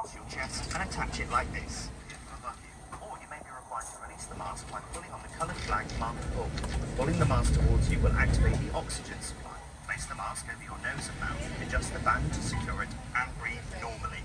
across your chest and attach it like this. Or you may be required to release the mask by pulling on the coloured flag marked pull. Pulling the mask towards you will activate the oxygen supply. Place the mask over your nose and mouth, adjust the band to secure it, and breathe normally.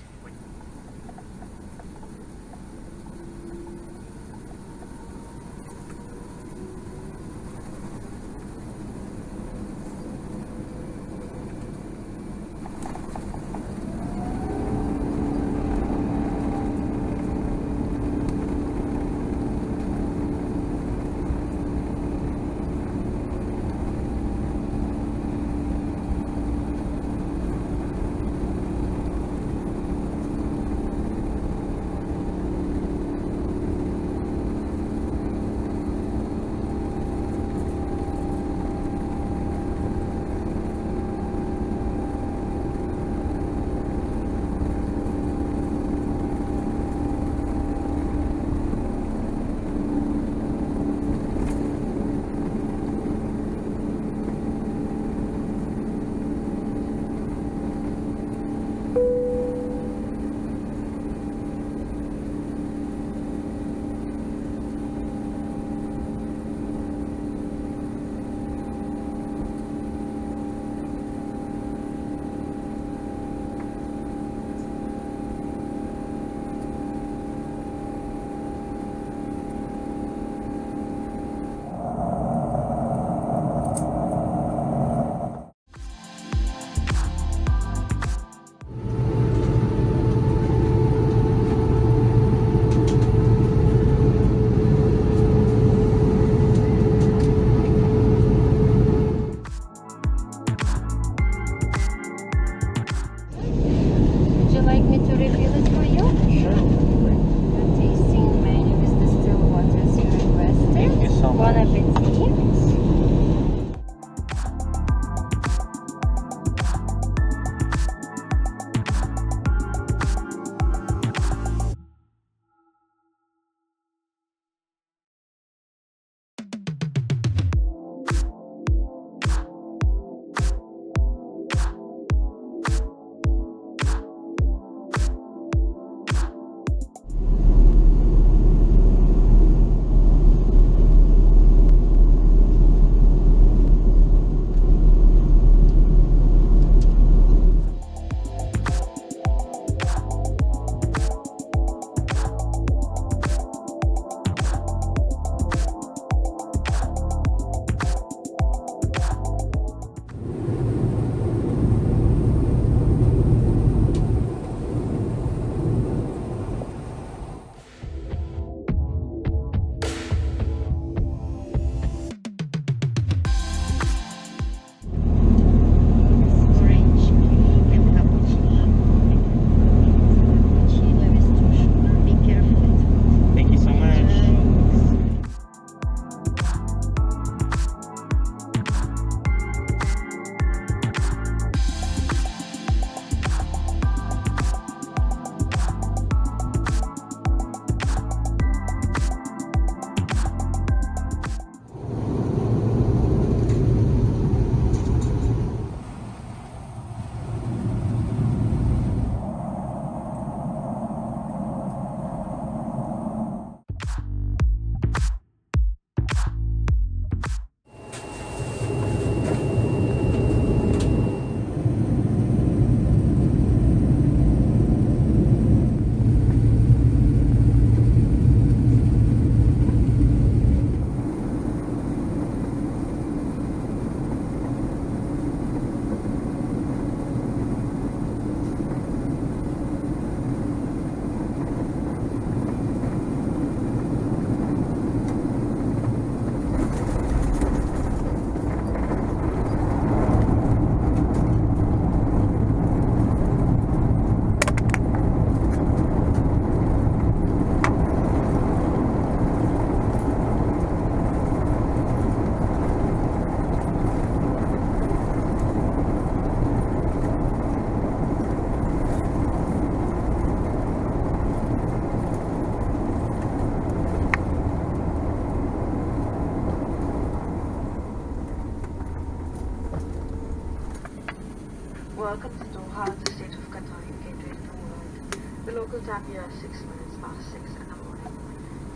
Welcome to Doha, the state of Qatar, catering the world. The local time here is 6 minutes past 6 in the morning.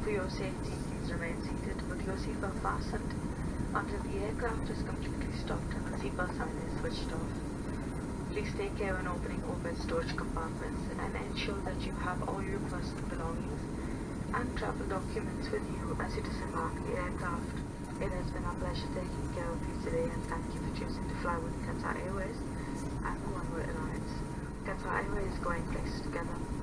For your safety, please remain seated with your seatbelt fastened until the aircraft is completely stopped and the seatbelt sign is switched off. Please take care when opening overhead storage compartments and ensure that you have all your personal belongings and travel documents with you as you disembark the aircraft. It has been our pleasure taking care of you today, and thank you for choosing to fly with Qatar Airways and the One World Alliance. Qatar Airways, going places together.